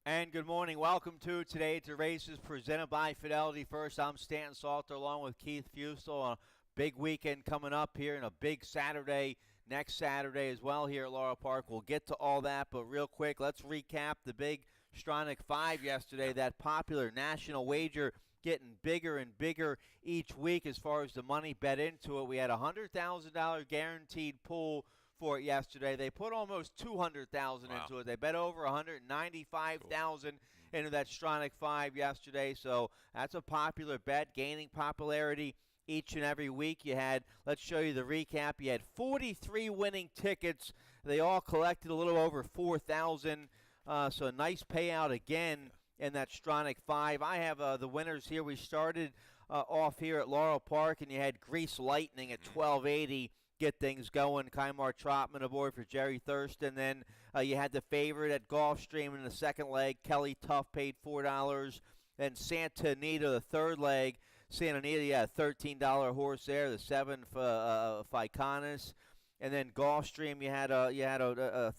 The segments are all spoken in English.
And good morning. Welcome to Today to Races presented by Fidelity First. I'm Stanton Salter along with Keith Fusel. A big weekend coming up here and a big Saturday next Saturday as well here at Laurel Park. We'll get to all that, but real quick, let's recap the big Stronach 5 yesterday, that popular national wager getting bigger and bigger each week as far as the money bet into it. We had a $100,000 guaranteed pool for it yesterday. They put almost $200,000 into it. They bet over $195,000 into that Stronach 5 yesterday. So that's a popular bet, gaining popularity each and every week. You had, let's show you the recap. You had 43 winning tickets. They all collected a little over $4,000. So a nice payout again in that Stronach 5. I have the winners here. We started off here at Laurel Park, and you had Grease Lightning at $12.80. Get things going. Kymar Trotman aboard for Jerry Thurston. Then you had the favorite at Gulfstream in the second leg. Kelly Tuff paid $4. Then Santa Anita, the third leg. Santa Anita, yeah, $13 horse there. The 7 for Ficonis. And then Gulfstream, you had a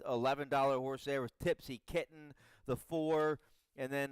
$11 horse there with Tipsy Kitten, the 4. And then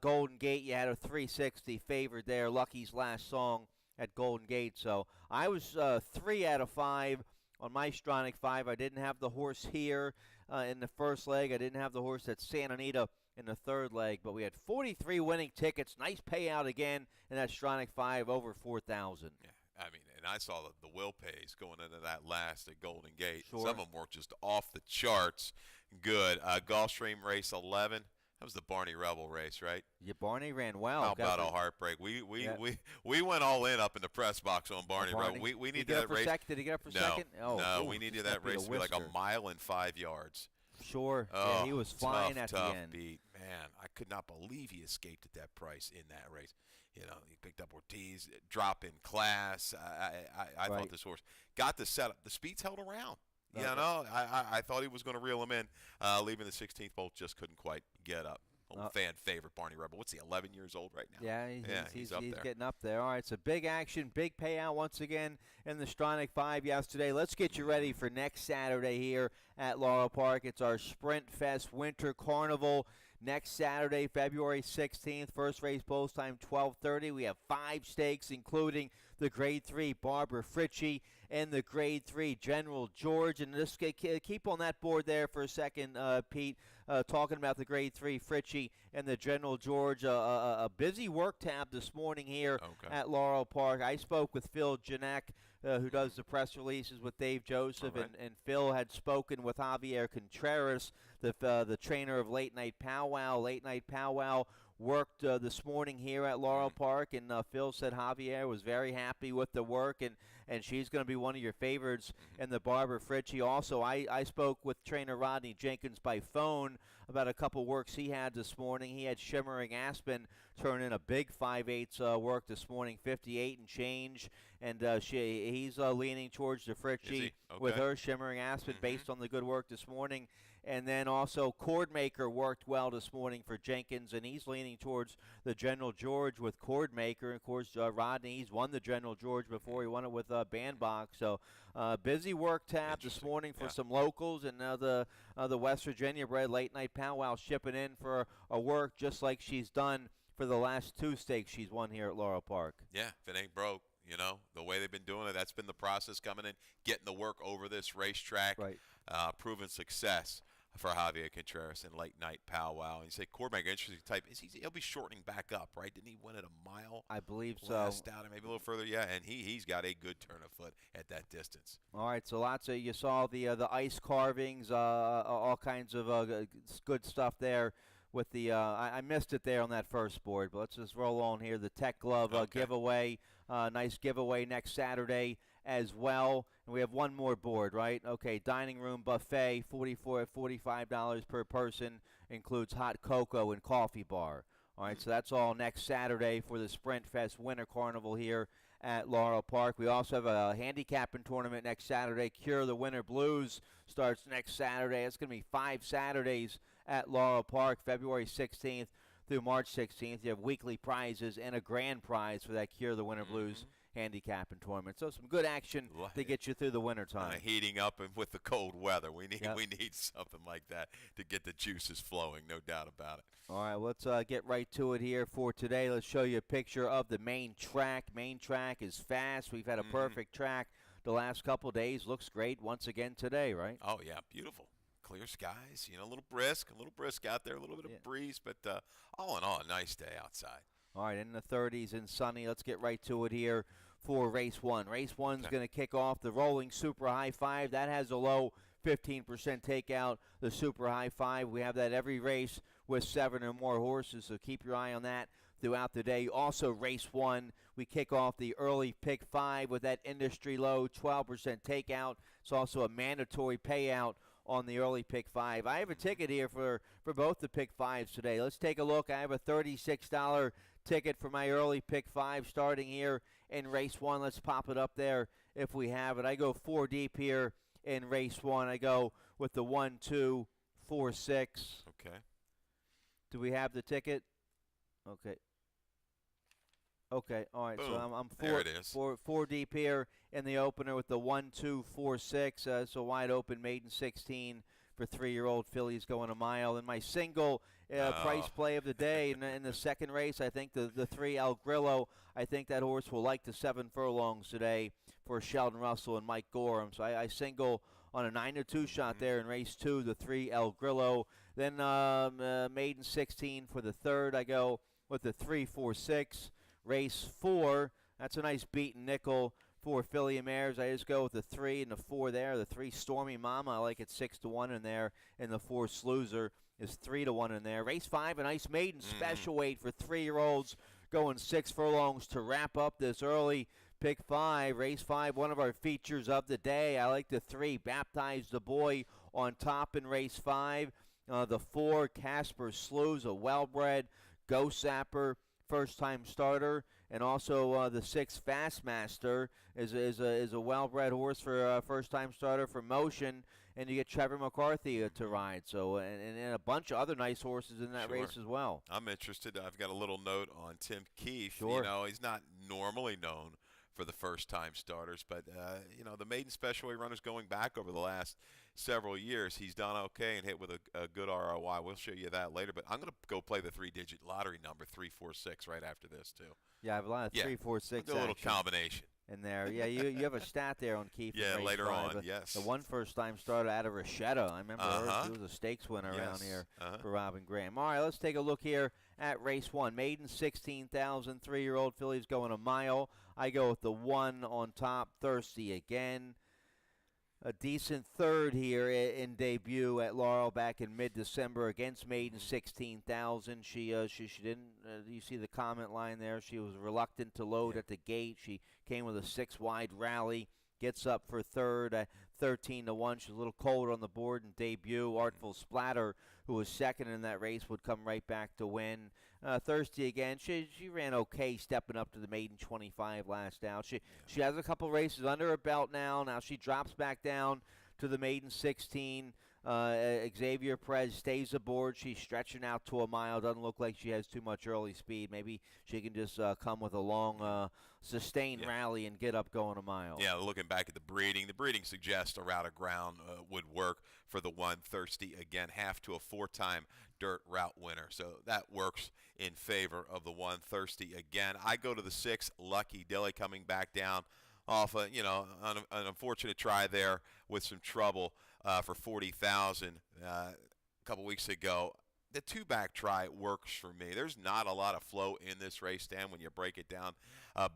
Golden Gate, you had a $3.60 favored there. Lucky's Last Song at Golden Gate. So I was 3 out of 5 on my Stronach 5. I didn't have the horse here in the first leg. I didn't have the horse at Santa Anita in the third leg. But we had 43 winning tickets. Nice payout again in that Stronach 5, over $4,000. Yeah. I mean, and I saw the will pays going into that last at Golden Gate. Sure. Some of them were just off the charts good. Gulfstream race 11. That was the Barney Rebel race, right? Yeah, Barney ran well. How about a heartbreak? We went all in up in the press box on Barney Rebel. We needed that race. Did he get up for second? No, we needed that race to be like a mile and 5 yards. Sure. Oh, yeah, he was flying at the end. Beat. Man, I could not believe he escaped at that price in that race. You know, he picked up Ortiz, drop in class. I thought this horse got the setup. The speeds held around. You know, I thought he was going to reel him in. Leaving the 16th bolt, just couldn't quite get up. Fan favorite, Barney Rebel. What's he, 11 years old right now? Yeah, he's up there. Getting up there. All right, so big action, big payout once again in the Stronach 5 yesterday. Let's get you ready for next Saturday here at Laurel Park. It's our Sprint Fest Winter Carnival next Saturday, February 16th. First race post time 12:30. We have 5 stakes, including the Grade 3 Barbara Fritchie and the Grade 3 General George. And just keep on that board there for a second, Pete, talking about the Grade 3 Fritchie and the General George. A busy work tab this morning here at Laurel Park. I spoke with Phil Janek, who does the press releases with Dave Joseph, and Phil had spoken with Javier Contreras, the trainer of Late Night Powwow. Late Night Powwow worked this morning here at Laurel Park, and Phil said Javier was very happy with the work, and she's going to be one of your favorites in the Barbara Fritchie. Also, I spoke with trainer Rodney Jenkins by phone about a couple works he had this morning. He had Shimmering Aspen turn in a big 5/8 work this morning, 58 and change, and he's leaning towards the Fritchie with her Shimmering Aspen based on the good work this morning. And then also Cordmaker worked well this morning for Jenkins, and he's leaning towards the General George with Cordmaker. Of course, Rodney, he's won the General George before. He won it with Bandbox. So busy work tab this morning for some locals, and now the West Virginia bred Late Night Powwow shipping in for a work just like she's done for the last 2 stakes she's won here at Laurel Park. Yeah, if it ain't broke. You know, the way they've been doing it, that's been the process coming in, getting the work over this racetrack, proven success for Javier Contreras and Late Night Powwow. And you say Cordmaker, interesting type. He'll be shortening back up, right? Didn't he win at a mile? I believe so. Last out, maybe a little further. Yeah, and he's got a good turn of foot at that distance. All right, so lots of, you saw the ice carvings, all kinds of good stuff there. With the I missed it there on that first board, but let's just roll on here. The Tech Glove giveaway, nice giveaway next Saturday as well. And we have one more board, right? Okay, dining room buffet, $45 per person, includes hot cocoa and coffee bar. All right, so that's all next Saturday for the Sprint Fest Winter Carnival here at Laurel Park. We also have a handicapping tournament next Saturday. Cure the Winter Blues starts next Saturday. It's going to be 5 Saturdays at Laurel Park, February 16th through March 16th. You have weekly prizes and a grand prize for that Cure the Winter Blues handicapping tournament. So some good action to get you through the wintertime. Heating up and with the cold weather. We need Yep. we need something like that to get the juices flowing, no doubt about it. All right, let's get right to it here for today. Let's show you a picture of the main track. Main track is fast. We've had a perfect track the last couple of days. Looks great once again today, right? Oh, yeah, beautiful. Clear skies, a little brisk out there, a little bit of breeze, but all in all, a nice day outside. All right, in the 30s and sunny. Let's get right to it here for race one. Race one's going to kick off the rolling super high five. That has a low 15% takeout. The super high five, we have that every race with 7 or more horses, so keep your eye on that throughout the day. Also, race one, we kick off the early pick five with that industry low 12% takeout. It's also a mandatory payout on the early pick five. I have a ticket here for both the pick fives today. Let's take a look. I have a $36 ticket for my early pick five starting here in race one. Let's pop it up there if we have it. I go 4 deep here in race one. I go with the 1, 2, 4, 6. Okay. Do we have the ticket? Okay. Okay, all right. Boom. So I'm There it is. four deep here in the opener with the 1, 2, 4, 6. So wide open, maiden 16 for 3-year-old fillies going a mile. And my single price play of the day in the second race, I think the 3 El Grillo. I think that horse will like the 7 furlongs today for Sheldon Russell and Mike Gorham. So I single on a 9-2 shot there in race 2, the 3 El Grillo. Then maiden 16 for the third. I go with the 3, 4, 6. Race 4, that's a nice beaten nickel for filly and mares. I just go with the 3 and the 4 there. The 3 Stormy Mama, I like it 6-1 in there. And the 4 Sluicer is 3-1 in there. Race 5, a nice maiden special weight for 3-year-olds going 6 furlongs to wrap up this early pick 5. Race 5, one of our features of the day. I like the 3 Baptize the Boy on top in race 5. The 4 Casper Slews, a well-bred Ghost Zapper, first-time starter, and also the 6 Fastmaster is a well-bred horse for a first-time starter for Motion, and you get Trevor McCarthy to ride. So and a bunch of other nice horses in that race as well. I'm interested. I've got a little note on Tim Keefe. Sure. He's not normally known for the first-time starters, but the maiden special weight runners going back over the last several years, he's done okay and hit with a good ROI. We'll show you that later, but I'm going to go play the 3-digit lottery number 346 right after this too. Yeah, I have a lot of 3, 4, 6 a little combination in there. Yeah, you have a stat there on Keefe. Yeah, in race later 5. on, yes. The one first-time starter out of Rashetta. I remember her. She was a stakes winner around here for Robin Graham. All right, let's take a look here at race 1. Maiden 16,000, 3-year-old fillies going a mile. I go with the 1 on top, Thirsty again. A decent third here in debut at Laurel back in mid-December against Maiden 16,000. She didn't. You see the comment line there. She was reluctant to load at the gate. She came with a 6-wide rally. Gets up for third, 13-1. She's a little cold on the board in debut. Artful Splatter, who was second in that race, would come right back to win. Thirsty again. She ran okay, stepping up to the maiden 25 last out. She has a couple races under her belt now. Now she drops back down to the maiden 16. Xavier Perez stays aboard. She's stretching out to a mile. Doesn't look like she has too much early speed. Maybe she can just come with a long, sustained rally and get up going a mile. Yeah, looking back at the breeding suggests a route of ground would work for the 1 Thirsty again, half to a 4-time dirt route winner. So that works in favor of the 1 Thirsty again. I go to the 6 Lucky Dilly coming back down off an unfortunate try there with some trouble for 40,000 a couple weeks ago. The 2-back try works for me. There's not a lot of flow in this race, Dan, when you break it down.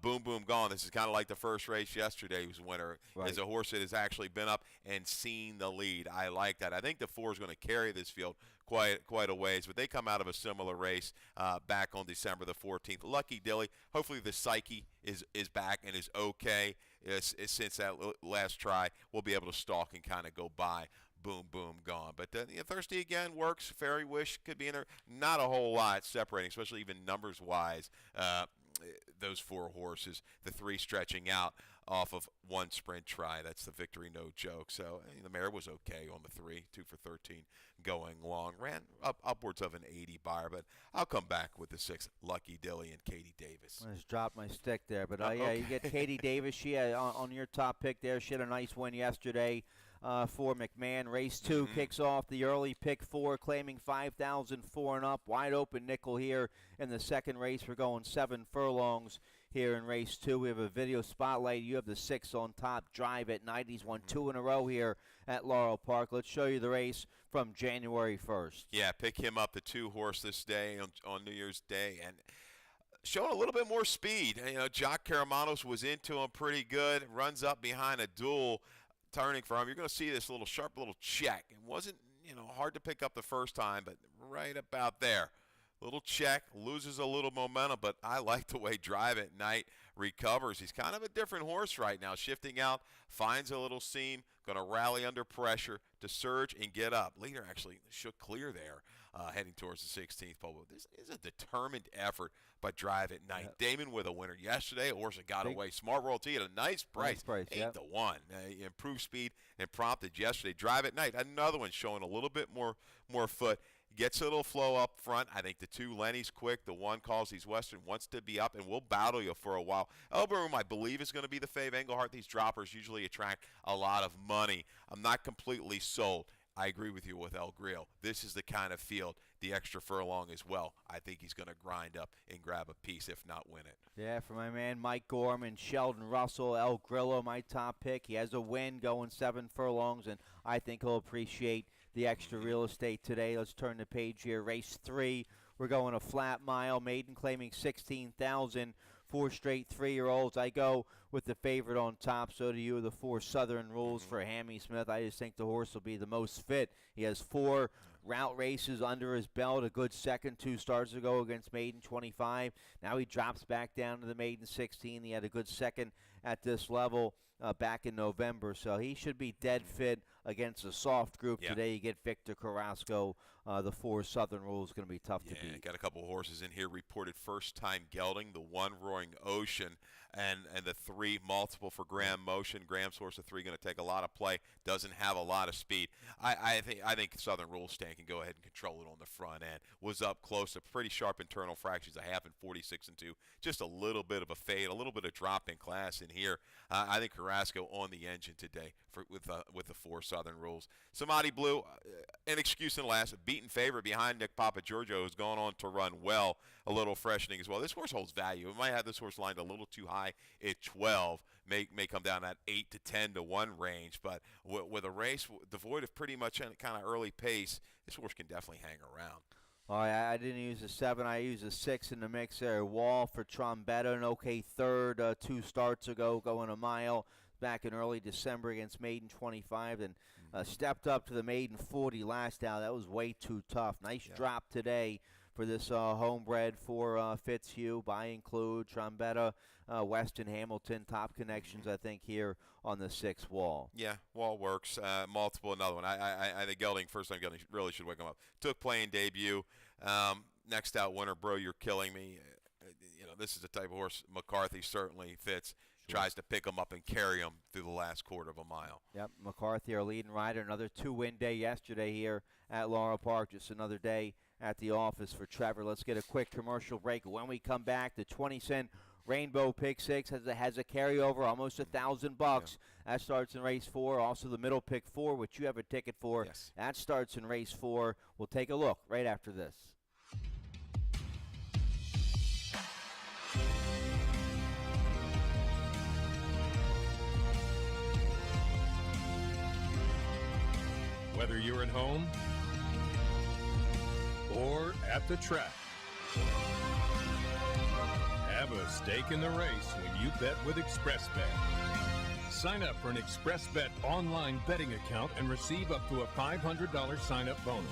Boom, boom, gone. This is kind of like the first race yesterday. He was winner. Right. As a horse that has actually been up and seen the lead. I like that. I think the 4 is going to carry this field quite a ways, but they come out of a similar race back on December the 14th. Lucky Dilly, hopefully the psyche is back and is okay since that last try. We'll be able to stalk and kind of go by. Boom, boom, gone. But Thirsty again works. Fairy Wish could be in there. Not a whole lot separating, especially even numbers-wise. those 4 horses, the 3 stretching out off of 1 sprint try. That's the Victory No Joke. So the mare was okay on the 3, 2 for 13 going long. Ran upwards of an 80 buyer, but I'll come back with the 6, Lucky Dilly and Katie Davis. I just dropped my stick there, but yeah, okay. you get Katie Davis. She had on your top pick there. She had a nice win yesterday for McMahon. Race 2 kicks off the early pick 4, claiming 5,004 and up. Wide open nickel here in the second race. We're going 7 furlongs here in race 2. We have a video spotlight. You have the 6 on top. Drive at night. He's won 2 in a row here at Laurel Park. Let's show you the race from January 1st. Yeah, pick him up, the 2 horse this day on New Year's Day, and showing a little bit more speed. Jock Karamanos was into him pretty good. Runs up behind a duel, turning for him. You're going to see this sharp little check. It wasn't, hard to pick up the first time, but right about there. Little check, loses a little momentum, but I like the way Drive at Night recovers. He's kind of a different horse right now, shifting out, finds a little seam, going to rally under pressure to surge and get up. Leader actually shook clear there, heading towards the 16th pole. This is a determined effort by Drive at Night. Yep. Damon with a winner yesterday. A horse that got away. Smart Royalty at a nice price, 8-1. Improved speed and prompted yesterday. Drive at Night, another one showing a little bit more foot. Gets a little flow up front. I think the 2, Lenny's quick. The 1, Calls Western, wants to be up, and we'll battle you for a while. Elbow Room, I believe, is going to be the fave. Englehart, these droppers usually attract a lot of money. I'm not completely sold. I agree with you with El Grillo. This is the kind of field, the extra furlong as well. I think he's going to grind up and grab a piece, if not win it. Yeah, for my man Mike Gorman, Sheldon Russell, El Grillo, my top pick. He has a win going 7 furlongs, and I think he'll appreciate the extra real estate today. Let's turn the page here. Race 3, we're going a flat mile. Maiden claiming 16,000. 4 straight 3-year-olds. I go with the favorite on top. So do you. The 4 Southern Rules for Hammy Smith. I just think the horse will be the most fit. He has 4 route races under his belt. A good second 2 starts ago against Maiden 25. Now he drops back down to the Maiden 16. He had a good second at this level back in November. So he should be dead fit against a soft group. Yeah. Today you get Victor Carrasco. The 4 Southern Rules going to be tough to beat. Got a couple of horses in here reported first-time gelding. The 1 Roaring Ocean and the 3 Multiple for Graham Motion. Graham's horse, the 3, going to take a lot of play. Doesn't have a lot of speed. I think Southern Rules stand can go ahead and control it on the front end. Was up close to pretty sharp internal fractions, a half and 46 and 2. Just a little bit of a fade, a little bit of drop in class in here. I think Carrasco on the engine today with the 4 Southern Rules. Samadi Blue, an excuse in the last, beaten favorite behind Nick Papagiorgio, who's gone on to run well, a little freshening as well. This horse holds value. We might have this horse lined a little too high at 12. May come down that 8 to 10 to 1 range, but with a race devoid of pretty much any kind of early pace, this horse can definitely hang around. Oh, I didn't use a 7. I used a 6 in the mix there. Wall for Trombetta, an okay third 2 starts ago, going a mile back in early December against Maiden 25, and stepped up to the Maiden 40 last out. That was way too tough. Nice drop today for this homebred for Fitzhugh. By include Trombetta, Weston Hamilton, top connections, I think, here on the 6th Wall. Yeah, Wall works. Multiple, another one. I think Gelding, first time Gelding, really should wake him up. Took playing debut. Next out, Winter, Bro, You're Killing Me. This is the type of horse McCarthy certainly fits. Sure. Tries to pick him up and carry him through the last quarter of a mile. Yep, McCarthy, our leading rider. Another 2-win day yesterday here at Laurel Park. Just another day at the office for Trevor. Let's get a quick commercial break. When we come back, the 20-cent Rainbow Pick 6 has a carryover, almost $1,000. Yeah. That starts in race 4. Also the middle pick 4, which you have a ticket for. Yes. That starts in race 4. We'll take a look right after this. Whether you're at home or at the track, have a stake in the race when you bet with ExpressBet. Sign up for an ExpressBet online betting account and receive up to a $500 sign-up bonus.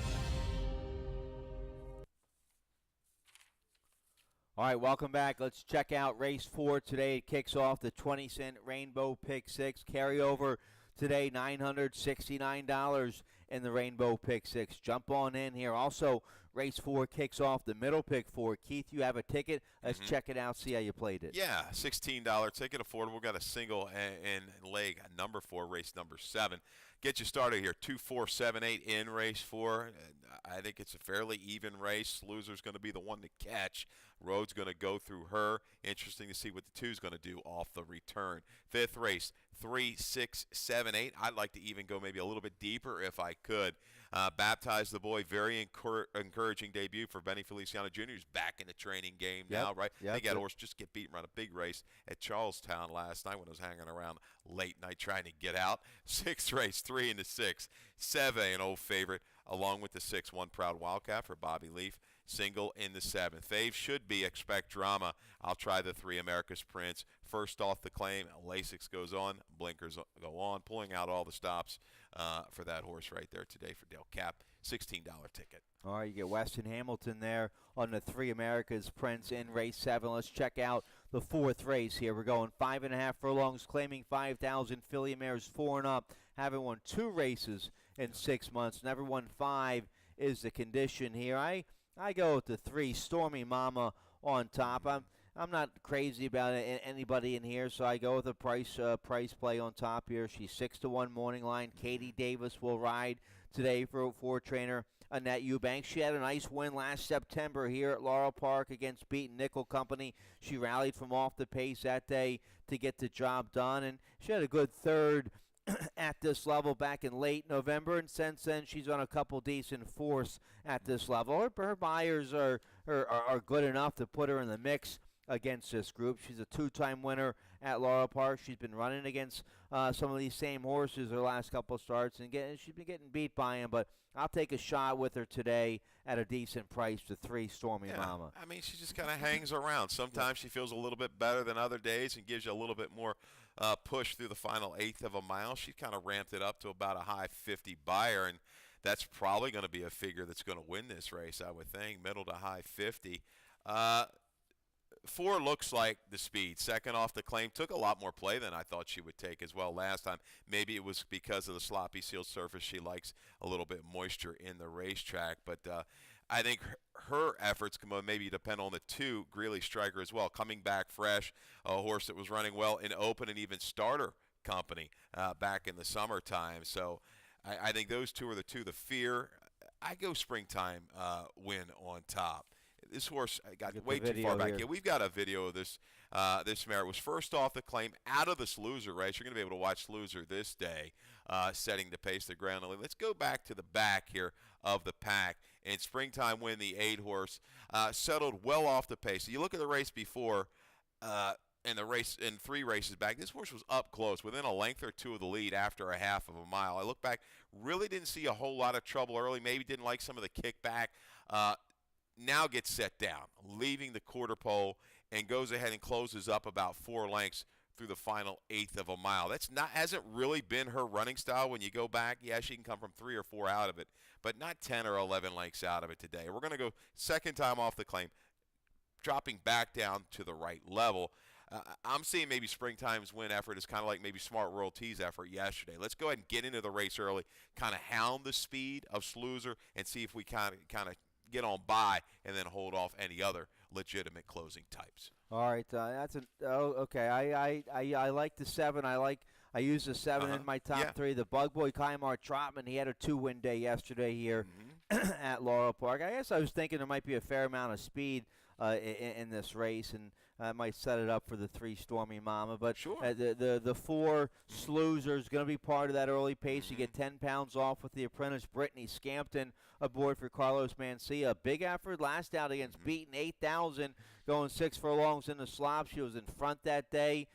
All right, welcome back. Let's check out race 4 today. It kicks off the 20-cent Rainbow Pick 6 carryover. Today, $969 in the Rainbow Pick 6. Jump on in here. Also, race 4 kicks off the middle pick 4. Keith, you have a ticket. Let's check it out, see how you played it. Yeah, $16 ticket, affordable. Got a single and leg, number 4, race number 7. Get you started here, 2, 4, 7, 8 in race 4. I think it's a fairly even race. Loser's going to be the one to catch. Road's going to go through her. Interesting to see what the 2's going to do off the return. 5th race, 3, 6, 7, 8. I'd like to even go maybe a little bit deeper if I could. Baptize the Boy, very encouraging debut for Benny Feliciano Jr., who's back in the training game now, right? Yep. I think that horse just get beat around a big race at Charlestown last night when I was hanging around late night trying to get out. 6th race, 3 and the 6. 7, an old favorite, along with the 6, One Proud Wildcat for Bobby Leaf. Single in the 7th. Fave should be Expect Drama. I'll try the 3, America's Prince. First off the claim, Lasix goes on, blinkers go on, pulling out all the stops for that horse right there today for Dale Cap. $16 ticket. All right, you get Weston Hamilton there on the 3, America's Prince in race 7. Let's check out the 4th race here. We're going 5.5 furlongs, claiming 5,000. Filly mares 4 and up. Haven't won 2 races in 6 months. Never won 5 is the condition here. I go with the 3, Stormy Mama on top. I'm not crazy about anybody in here, so I go with a price play on top here. She's 6-1 morning line. Katie Davis will ride today for trainer Annette Eubanks. She had a nice win last September here at Laurel Park against Beaten Nickel Company. She rallied from off the pace that day to get the job done, and she had a good third at this level back in late November, and since then she's on a couple decent fourths at this level. Her buyers are good enough to put her in the mix against this group. She's a 2-time winner at Laurel Park. She's been running against some of these same horses her last couple starts, and she's been getting beat by them, but I'll take a shot with her today at a decent price to 3, Stormy Mama. I mean, she just kind of hangs around. Sometimes she feels a little bit better than other days and gives you a little bit more push through the final 1/8 of a mile. She kind of ramped it up to about a high 50 buyer, and that's probably going to be a figure that's going to win this race, I would think, middle to high 50. 4 looks like the speed. Second off the claim, took a lot more play than I thought she would take as well last time. Maybe it was because of the sloppy sealed surface. She likes a little bit moisture in the racetrack, but I think her efforts can maybe depend on the 2, Greeley Striker as well, coming back fresh, a horse that was running well in open and even starter company back in the summertime. So I think those 2 are the 2. The Fear, I go Springtime win on top. This horse got way too far back here. We've got a video of this. This mare was first off the claim out of the Sluicer race. You're going to be able to watch Sluicer this day, setting the pace the ground. Let's go back to the back here of the pack. And Springtime Win, the 8 horse, settled well off the pace. So you look at the race before, and the race in 3 races back. This horse was up close, within a length or 2 of the lead after a half of a mile. I look back, really didn't see a whole lot of trouble early. Maybe didn't like some of the kickback. Now gets set down, leaving the quarter pole, and goes ahead and closes up about 4 lengths through the final 1/8 of a mile. Hasn't really been her running style when you go back. Yeah, she can come from 3 or 4 out of it, but not 10 or 11 lengths out of it today. We're going to go second time off the claim, dropping back down to the right level. I'm seeing maybe Springtime's Win effort is kind of like maybe Smart World T's effort yesterday. Let's go ahead and get into the race early, kind of hound the speed of Sluicer, and see if we kind of get on by and then hold off any other legitimate closing types. All right, okay. I like the 7. I use the 7 in my top 3. The Bug Boy Kymar Trotman, he had a 2-win day yesterday here at Laurel Park. I guess I was thinking there might be a fair amount of speed in this race, and I might set it up for the 3, Stormy Mama. But sure. The 4, Sluicer, is going to be part of that early pace. You get 10 pounds off with the apprentice, Brittany Scampton, aboard for Carlos Mancia. Big effort last out against Beaten, 8,000, going 6 furlongs in the slop. She was in front that day,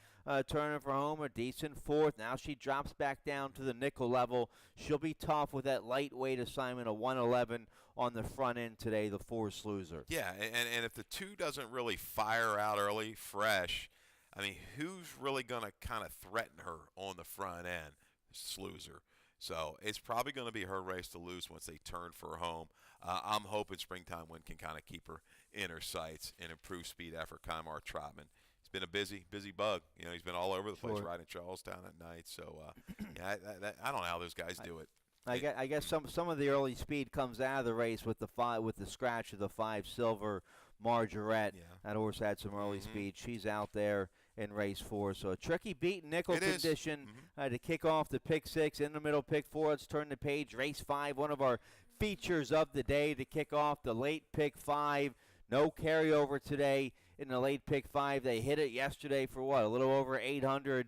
turning for home, a decent 4th. Now she drops back down to the nickel level. She'll be tough with that lightweight assignment of 111 on the front end today, the 4, Sluicer. Yeah, and if the 2 doesn't really fire out early, fresh, I mean, who's really going to kind of threaten her on the front end? Sluicer. So it's probably going to be her race to lose once they turn for home. I'm hoping Springtime Win can kind of keep her in her sights and improve speed effort. Kymar Trotman. He's been a busy bug. You know, he's been all over the place riding Charlestown at night. So, I don't know how those guys do it. I guess some of the early speed comes out of the race with the scratch of the 5 Silver Margarette. Yeah. That horse had some early speed. She's out there in race 4. So a tricky beat in nickel It is. condition to kick off the pick 6. In the middle, pick 4. Let's turn the page. Race 5, one of our features of the day to kick off the late pick 5. No carryover today in the late pick 5. They hit it yesterday for what? A little over 800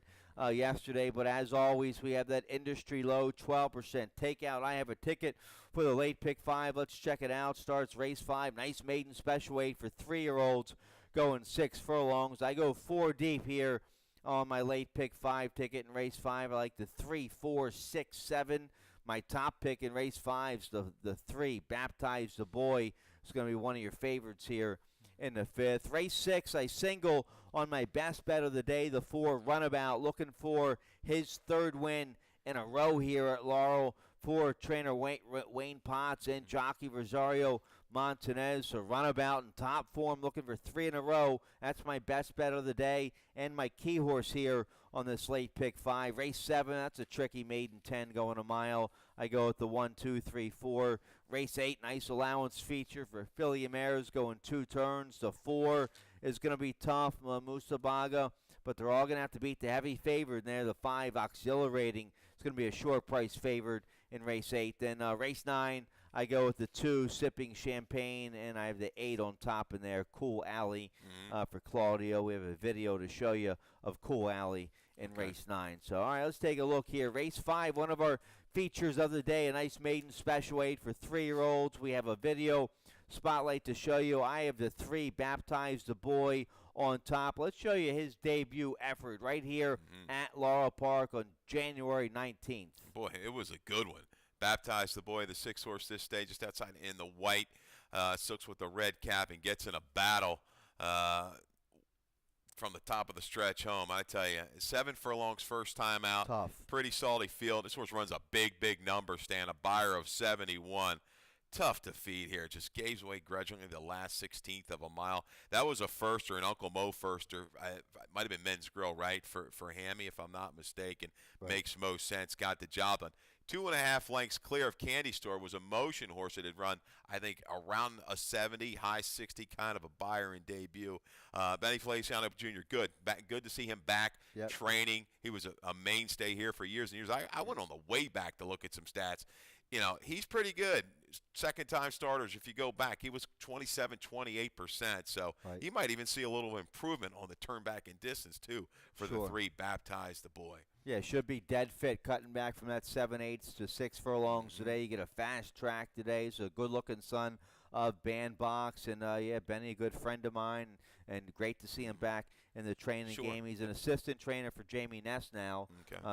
yesterday. But as always, we have that industry low 12% takeout. I have a ticket for the late pick 5. Let's check it out. Starts race 5. Nice maiden special weight for 3-year-olds going 6 furlongs. I go 4 deep here on my late pick 5 ticket in race 5. I like the 3, 4, 6, 7. My top pick in race 5 is the 3, Baptize the Boy. It's going to be one of your favorites here in the 5th. Race 6, I single on my best bet of the day, the 4, Runabout, looking for his 3rd win in a row here at Laurel for trainer Wayne Potts and jockey Rosario Montanez. So Runabout in top form, looking for 3 in a row. That's my best bet of the day and my key horse here on this late pick 5. Race 7, that's a tricky maiden 10 going a mile. I go with the 1, 2, 3, 4. Race 8, nice allowance feature for Philly Mares going 2 turns. The 4 is going to be tough, Musabaga, but they're all going to have to beat the heavy favorite there. The 5, Auxiliating, is going to be a short price favored in race 8. Then race 9, I go with the 2, Sipping Champagne, and I have the 8 on top in there, Cool Alley for Claudio. We have a video to show you of Cool Alley in race 9. So, all right, let's take a look here. Race 5, one of our features of the day, a nice maiden special weight for 3-year-olds. We have a video spotlight to show you. I have the 3, Baptize the Boy, on top. Let's show you his debut effort right here at Laurel Park on January 19th. Boy, it was a good one. Baptize the Boy, the 6 horse this day, just outside in the white, Silks with the red cap and gets in a battle from the top of the stretch home. I tell you, 7 furlongs first time out. Tough. Pretty salty field. This horse runs a big number, Stan, a buyer of 71. Tough to feed here. Just gave away grudgingly the last 16th of a mile. That was a firster, an Uncle Mo firster. It might have been Men's Grill, right, for Hammy, if I'm not mistaken. Right. Makes most sense. Got the job done. 2.5 lengths clear of Candy Store was a motion horse that had run, I think, around a 70, high 60 kind of a buyer in debut. Benny Feliciano Jr., good. Good to see him back training. He was a mainstay here for years and years. I went on the way back to look at some stats. You know, he's pretty good. Second-time starters, if you go back, he was 27, 28%. So he might even see a little improvement on the turn back in distance, too, for the 3, Baptize the Boy. Yeah, should be dead fit, cutting back from that 7/8 to 6 furlongs today. You get a fast track today, so a good-looking son of Bandbox. And, Benny, a good friend of mine, and great to see him back in the training game. He's an assistant trainer for Jamie Ness now,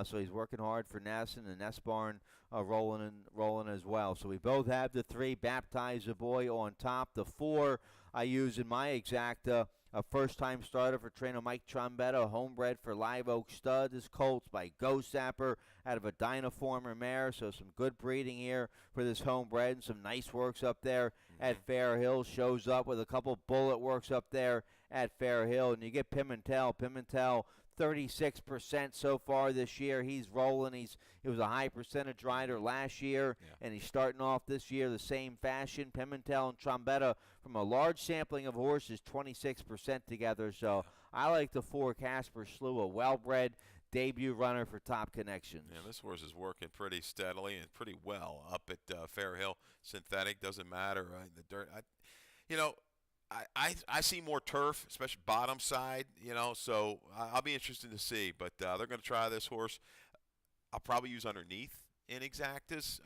so he's working hard for Ness, and the Ness barn rolling as well. So we both have the 3, Baptize the Boy, on top. The 4 I use in my exacta. A first-time starter for trainer Mike Trombetta, homebred for Live Oak Stud. This colt's by Go Sapper out of a Dynaformer mare, so some good breeding here for this homebred and some nice works up there at Fair Hill. Shows up with a couple bullet works up there at Fair Hill, and you get Pimentel. Pimentel, 36% so far this year. He's rolling. He was a high percentage rider last year, and he's starting off this year the same fashion. Pimentel and Trombetta, from a large sampling of horses, 26% together. So I like the 4, Casper Slew, a well-bred debut runner for Top Connections. Yeah, this horse is working pretty steadily and pretty well up at Fair Hill. Synthetic, doesn't matter. The dirt. I see more turf, especially bottom side, so I'll be interested to see. But they're going to try this horse. I'll probably use underneath in exactas,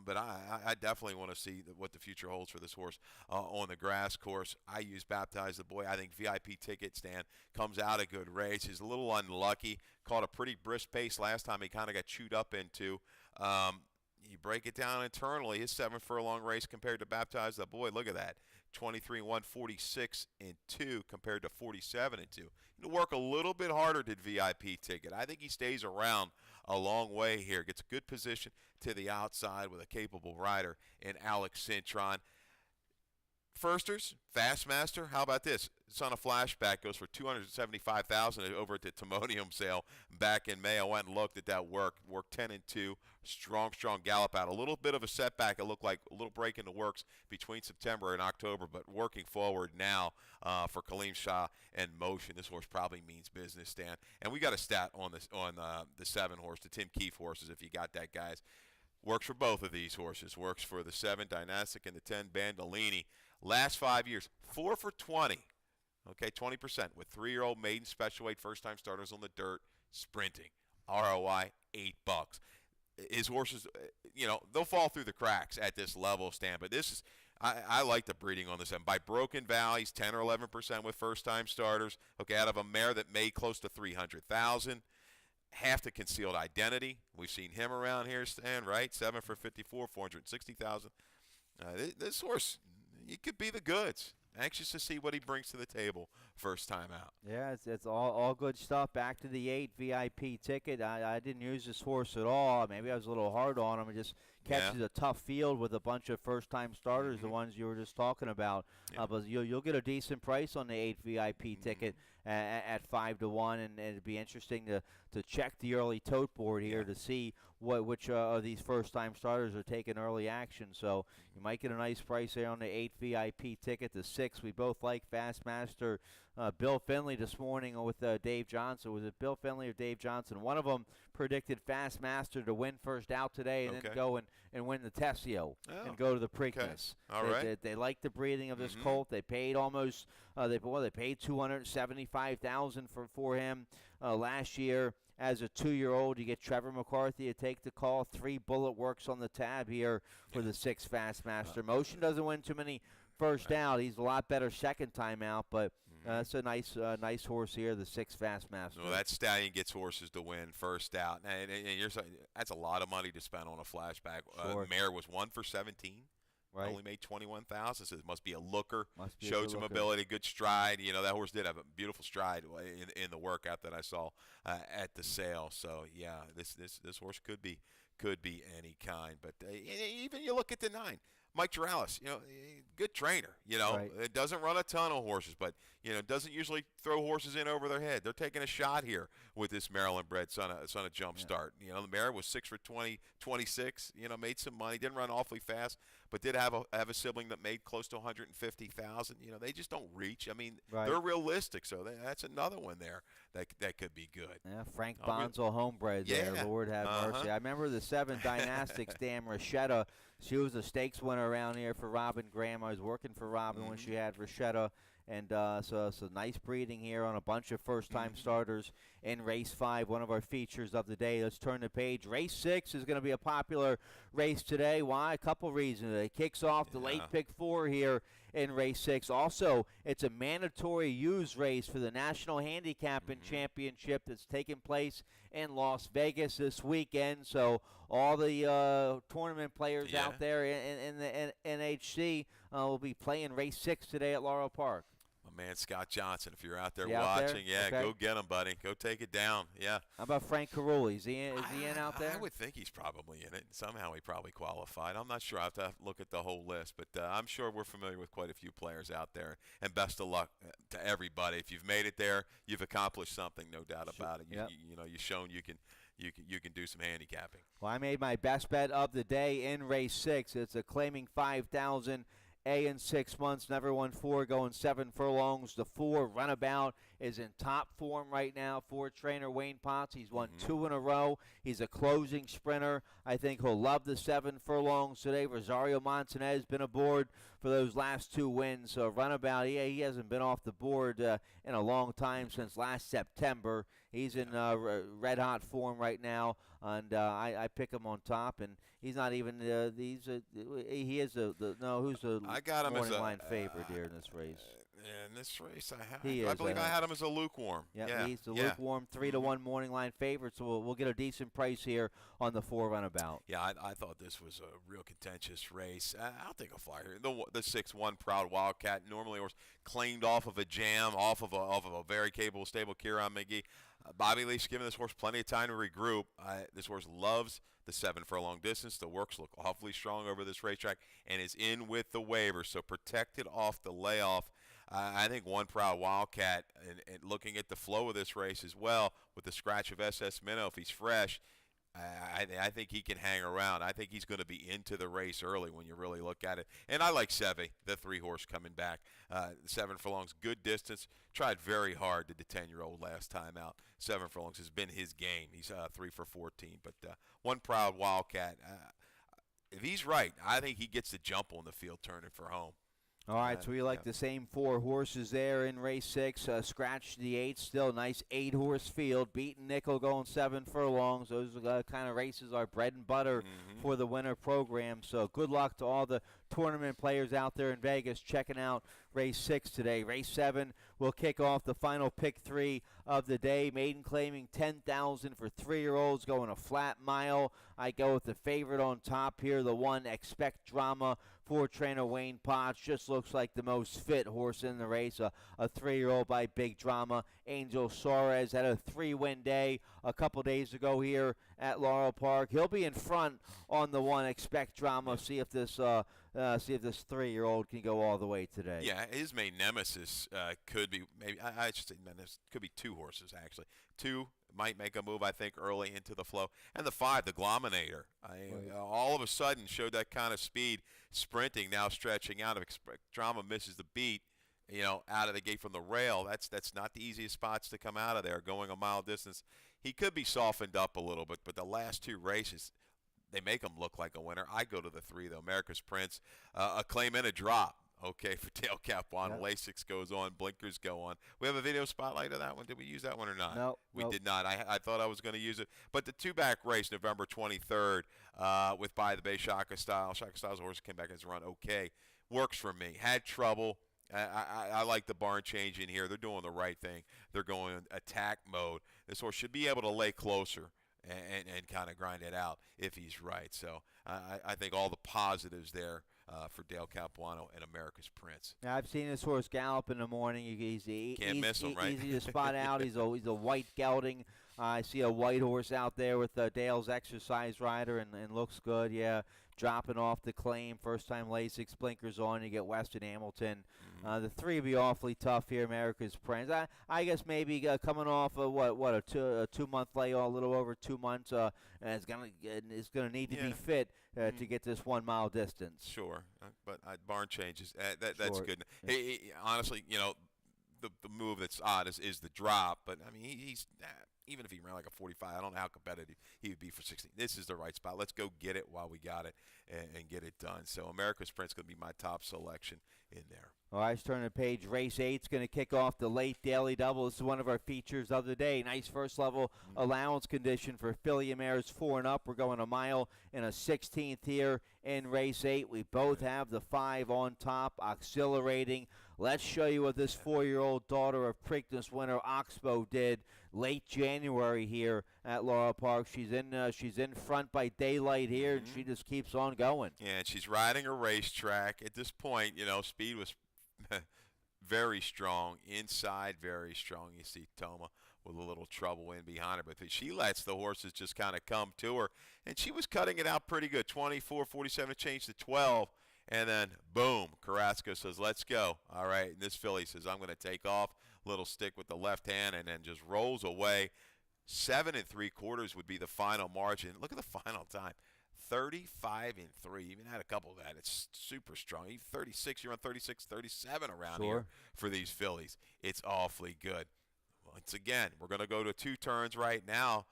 but I definitely want to see what the future holds for this horse on the grass course. I use Baptize the Boy. I think VIP Ticket Stand comes out a good race. He's a little unlucky. Caught a pretty brisk pace last time. He kind of got chewed up into. You break it down internally, his 7 furlong race compared to Baptize the Boy. Look at that. 23-1, 46 and 2 compared to 47 and 2. He'll work a little bit harder than VIP Ticket. I think he stays around a long way here. Gets a good position to the outside with a capable rider in Alex Cintron. Firsters, Fastmaster. How about this? It's on a flashback. Goes for $275,000 over at the Timonium sale back in May. I went and looked at that work. Worked 10-2. Strong gallop out. A little bit of a setback. It looked like a little break in the works between September and October, but working forward now for Kaleem Shah and Motion. This horse probably means business, Stan. And we got a stat on this on the 7 horse, the Tim Keefe horses. If you got that, guys, works for both of these horses. Works for the 7 Dynastic and the 10 Bandolini. Last 5 years, 4 for 20. Okay, 20% with 3-year-old maiden special weight first-time starters on the dirt, sprinting. ROI $8. His horses, they'll fall through the cracks at this level, Stan. But this is, I like the breeding on this. And by Broken Valleys, 10 or 11% with first-time starters. Okay, out of a mare that made close to $300,000. Half the concealed identity. We've seen him around here, Stan, right? 7 for 54, $460,000. This horse, he could be the goods. Anxious to see what he brings to the table first time out. Yeah, it's all good stuff. Back to the 8 VIP ticket. I didn't use this horse at all. Maybe I was a little hard on him. It just catches a tough field with a bunch of first-time starters, the ones you were just talking about. Yeah. But you'll get a decent price on the 8 VIP ticket at 5-1, and it'd be interesting to check the early tote board here to see which of these first-time starters are taking early action. So you might get a nice price there on the 8 VIP ticket. The 6, we both like Fastmaster. Bill Finley this morning with Dave Johnson. Was it Bill Finley or Dave Johnson? One of them predicted Fastmaster to win first out today and then go and win the Tessio and go to the Preakness. All right. They like the breeding of this colt. They paid almost they paid $275,000 for him last year. As a 2-year-old, you get Trevor McCarthy to take the call. 3 bullet works on the tab here for the 6 Fastmaster. Motion doesn't win too many first out. He's a lot better second time out, but that's a nice horse here, the 6 Fastmaster. Well, that stallion gets horses to win first out. And that's a lot of money to spend on a flashback. Sure. Mare was 1 for 17. Right. Only made $21,000. So it must be a looker. Must be a Showed good some looker. ability, good stride. That horse did have a beautiful stride in the workout that I saw at the sale. So yeah, this horse could be any kind. But even you look at the 9, Mike Morales. Good trainer. Right. It doesn't run a ton of horses, but doesn't usually throw horses in over their head. They're taking a shot here with this Maryland-bred son of Jump Start. The mare was 6 for 26. Made some money. Didn't run awfully fast, but did have a sibling that made close to $150,000. They just don't reach. I mean, they're realistic. So that's another one there that could be good. Yeah, Frank Bonzo homebred there. Lord have mercy. I remember the 7 Dynastics, Dan Rashetta. She was a stakes winner around here for Robin Graham. I was working for Robin when she had Rashetta. And so nice breeding here on a bunch of first-time starters in Race 5, one of our features of the day. Let's turn the page. Race 6 is going to be a popular race today. Why? A couple reasons. It kicks off the late pick 4 here in Race 6. Also, it's a mandatory use race for the National Handicapping Championship that's taking place in Las Vegas this weekend. So all the tournament players out there in the NHC will be playing Race 6 today at Laurel Park. My man Scott Johnson, if you're out there out watching, there? go get him, buddy. Go take it down. Yeah. How about Frank Carulli? Is he in out there? I would think he's probably in it. Somehow he probably qualified. I'm not sure. I have to look at the whole list, but I'm sure we're familiar with quite a few players out there. And best of luck to everybody. If you've made it there, you've accomplished something, no doubt about it. You've shown you can do some handicapping. Well, I made my best bet of the day in Race 6. It's a claiming 5,000. A in 6 months, never won 4, going 7 furlongs. The 4 Runabout is in top form right now for trainer Wayne Potts. He's won 2 in a row. He's a closing sprinter. I think he'll love the 7 furlongs today. Rosario Montanez been aboard for those last 2 wins. So Runabout, he hasn't been off the board in a long time, since last September. He's in red-hot form right now, and I pick him on top. And he's not even he is who's the I got him morning as a line favorite here in this race? In this race, He I is, believe I had him as a lukewarm. Yeah, he's the lukewarm 3-1 morning line favorite, so we'll get a decent price here on the 4 runabout. Yeah, I thought this was a real contentious race. I'll take a flyer. The 6-1 Proud Wildcat, normally was claimed off of a jam, off of a very capable stable, Kieran McGee. Bobby Leaf's giving this horse plenty of time to regroup. This horse loves the 7 furlong distance. The works look awfully strong over this racetrack and is in with the waiver, so protected off the layoff. I think One Proud Wildcat, and looking at the flow of this race as well, with the scratch of SS Minnow, if he's fresh, I think he can hang around. I think he's going to be into the race early when you really look at it. And I like Seve, the 3-horse coming back. 7 furlongs, good distance. Tried very hard to the 10-year-old last time out. 7 furlongs has been his game. He's 3 for 14. But One Proud Wildcat, if he's right, I think he gets the jump on the field turning for home. All right, so we like the same 4 horses there in race 6. Scratch the 8, still nice 8-horse field. Beaten Nickel going 7 furlongs. Those kind of races are bread and butter for the winter program. So good luck to all the tournament players out there in Vegas checking out race 6 today. Race 7 will kick off the final pick 3 of the day. Maiden claiming 10,000 for 3-year-olds going a flat mile. I go with the favorite on top here, the 1 Expect Drama for trainer Wayne Potts. Just looks like the most fit horse in the race, a 3-year-old by Big Drama. Angel Suarez had a 3-win day a couple days ago here at Laurel Park. He'll be in front on the 1 Expect Drama. See if this 3-year-old can go all the way today. Yeah, his main nemesis could be I should say nemesis could be 2 horses actually. 2 might make a move, I think, early into the flow. And the 5, the Glominator, all of a sudden showed that kind of speed, sprinting, now stretching out. If Drama misses the beat, out of the gate from the rail, that's not the easiest spots to come out of there, going a mile distance. He could be softened up a little bit, but the last 2 races, they make him look like a winner. I go to the 3, though. America's Prince, a claim and a drop. Okay, for Dale Capuano. Yep. Lasix goes on, blinkers go on. We have a video spotlight of that one. Did we use that one or not? No. We did not. I thought I was going to use it. But the 2-back race, November 23rd, with By the Bay Shaka Style. Shaka Style's horse came back and has run okay. Works for me. Had trouble. I like the barn change in here. They're doing the right thing. They're going attack mode. This horse should be able to lay closer and kind of grind it out if he's right. So I think all the positives there for Dale Capuano and America's Prince. Now, I've seen this horse gallop in the morning. Can't miss him, right? Easy to spot out. He's a white gelding. I see a white horse out there with Dale's exercise rider and looks good. Yeah, dropping off the claim. First time Lasix, blinkers on. You get Weston Hamilton. The 3 will be awfully tough here. America's Prince. I guess maybe coming off a 2-month layoff, a little over 2 months. And it's gonna need to be fit to get this 1 mile distance. Sure, but barn changes. That's Sure. good. Hey, honestly, the move that's odd is the drop. But I mean, he's even if he ran like a 45, I don't know how competitive he would be for 16. This is the right spot. Let's go get it while we got it and get it done. So America's Prince going to be my top selection in there. All right, let's turn the page. Race 8's going to kick off the late daily double. This is one of our features of the day. Nice first level allowance condition for filly mares 4 and up. We're going a mile and a 16th here in race 8. We both have the 5 on top, accelerating. Let's show you what this 4-year-old daughter of Preakness winner Oxbow did late January here at Laurel Park. She's in front by daylight here, and she just keeps on going. Yeah, and she's riding a racetrack. At this point, speed was very strong. Inside, very strong. You see Toma with a little trouble in behind her. But she lets the horses just kind of come to her. And she was cutting it out pretty good. 24, 47 changed to 12. And then, boom, Carrasco says, let's go. All right, and this filly says, I'm going to take off. Little stick with the left hand, and then just rolls away. 7 3/4 would be the final margin. Look at the final time. 35 3. Even had a couple of that. It's super strong. Even 36. You're on 36, 37 around here for these fillies. It's awfully good. Once again, we're going to go to 2 turns right now.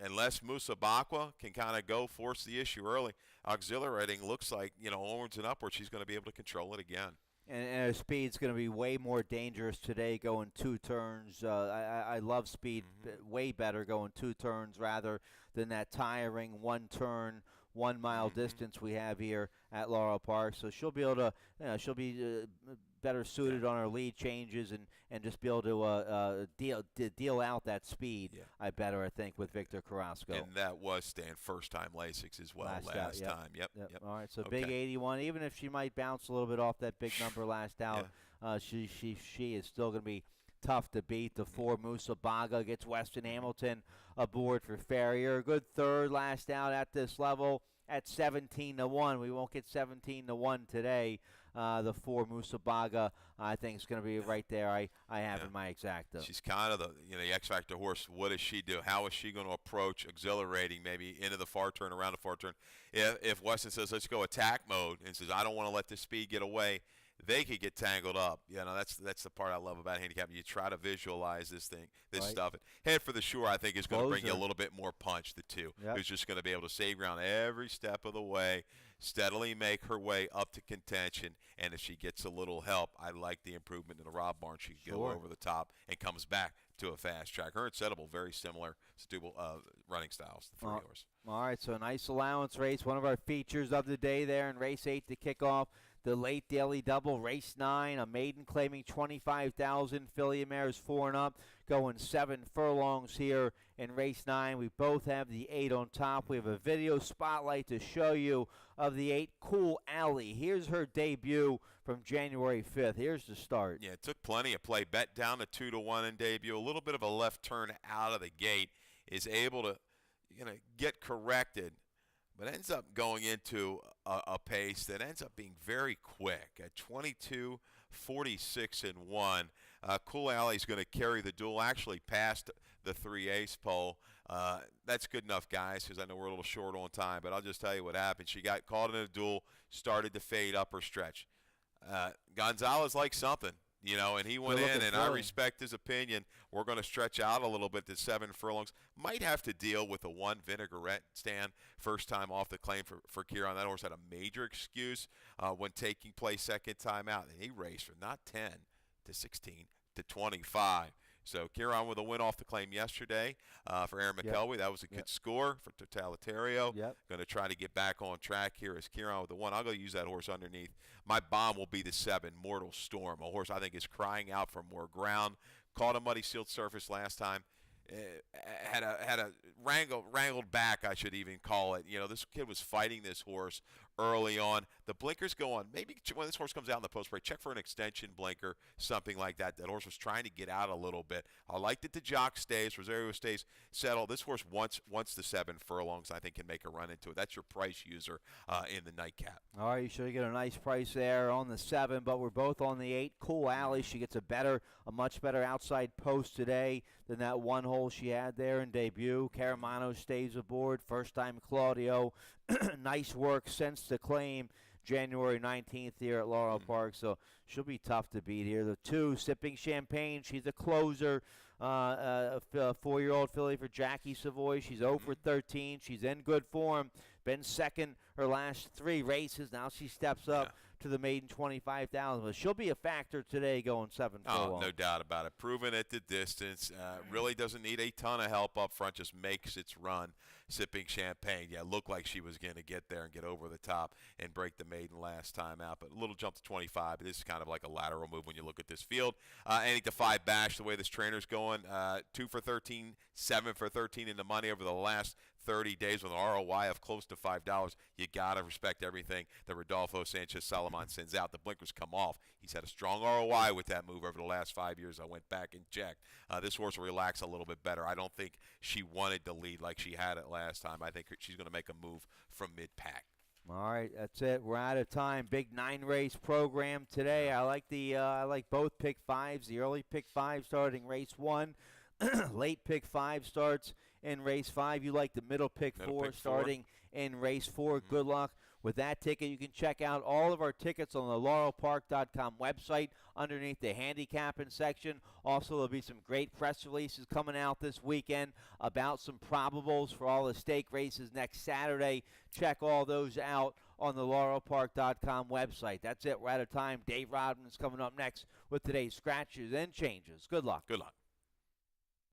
Unless Musa Bakwa can kind of go force the issue early, Auxiliating looks like, onwards and upwards, she's going to be able to control it again. And her speed's going to be way more dangerous today going 2 turns. I love speed way better going 2 turns rather than that tiring 1 turn, 1 mile distance we have here at Laurel Park. So she'll be able to, she'll be better suited on her lead changes and just be able to deal out that speed. Yeah. I think with Victor Carrasco. And that was Stan first-time Lasix as well last time. Yep. All right, so Okay. big 81. Even if she might bounce a little bit off that big number last out, she is still going to be tough to beat. The 4 Musa Baga gets Weston Hamilton aboard for Farrier. A good third last out at this level at 17-1. We won't get 17-1 today. The 4 Musa Baga, I think, is going to be right there. I have in my exacta. She's kind of the X Factor horse. What does she do? How is she going to approach exhilarating, maybe into the far turn, around the far turn? If Weston says, let's go attack mode, and says, I don't want to let this speed get away, they could get tangled up. That's the part I love about handicapping. You try to visualize this stuff. Head for the Shore, I think, is going to bring you a little bit more punch, the 2. Yep. Who's just going to be able to save ground every step of the way, steadily make her way up to contention, and if she gets a little help, I like the improvement in the Rob Barnes. She can go over the top and comes back to a fast track. Her and Settable, very similar running styles, the 3 horse. All right, so a nice allowance race, one of our features of the day there in race 8 to kick off the late daily double, race 9, a maiden claiming 25,000, filly mares 4 and up, going 7 furlongs here in race 9. We both have the 8 on top. We have a video spotlight to show you of the 8, Cool Alley. Here's her debut from January 5th. Here's the start. Yeah, it took plenty of play. Bet down to 2-1 in debut. A little bit of a left turn out of the gate. Is able to get corrected, but ends up going into a pace that ends up being very quick at 22:46-1. Cool Alley's going to carry the duel, actually past the 3 ace pole. That's good enough, guys, because I know we're a little short on time, but I'll just tell you what happened. She got caught in a duel, started to fade up her stretch. Gonzalez likes something. And he went in, and I respect his opinion. We're going to stretch out a little bit to 7 furlongs. Might have to deal with a 1 vinaigrette stand first time off the claim for Kieran. That horse had a major excuse when taking place second time out, and he raced from not 10 to 16 to 25. So Kieran with a win off the claim yesterday for Aaron McElwee. That was a good score for Totalitario. Going to try to get back on track here as Kieran with the 1. I'll go use that horse underneath. My bomb will be the 7, Mortal Storm, a horse I think is crying out for more ground. Caught a muddy sealed surface last time. Had a wrangled back, I should even call it. This kid was fighting this horse early on. The blinkers go on. Maybe when this horse comes out in the post break, check for an extension blinker, something like that. That horse was trying to get out a little bit. I liked it. The jock stays, Rosario stays settled. This horse wants the 7 furlongs. I think can make a run into it. That's your price user in the nightcap. All right, you should get a nice price there on the 7, but we're both on the 8. Cool Alley, she gets a much better outside post today than that 1 hole she had there in debut. Caramano stays aboard. First time Claudio. Nice work since the claim January 19th here at Laurel Park, so she'll be tough to beat here. The 2, Sipping Champagne, she's a closer, a 4-year-old filly for Jackie Savoy. She's 0 for 13. She's in good form. Been second her last 3 races. Now she steps up to the maiden 25,000. But she'll be a factor today going 7 furlongs. Oh, no doubt about it. Proven at the distance. Really doesn't need a ton of help up front. Just makes its run. Sipping Champagne. Yeah, looked like she was going to get there and get over the top and break the maiden last time out. But a little jump to 25. This is kind of like a lateral move when you look at this field. Any to 5 bash, the way this trainer's going. 2 for 13, 7 for 13 in the money over the last 30 days with an ROI of close to $5. You got to respect everything that Rodolfo Sanchez Salomon sends out. The blinkers come off. He's had a strong ROI with that move over the last 5 years. I went back and checked. This horse will relax a little bit better. I don't think she wanted to lead like she had it last time. I think she's going to make a move from mid-pack. All right, that's it. We're out of time. Big 9-race program today. I like both pick 5s. The early pick 5 starting race 1. Late pick 5 starts in race 5. You like the middle pick 4 starting in race 4. Good luck with that ticket. You can check out all of our tickets on the laurelpark.com website underneath the handicapping section. Also, there'll be some great press releases coming out this weekend about some probables for all the stake races next Saturday. Check all those out on the laurelpark.com website. That's it. We're out of time. Dave Rodman's coming up next with today's scratches and changes. Good luck. Good luck.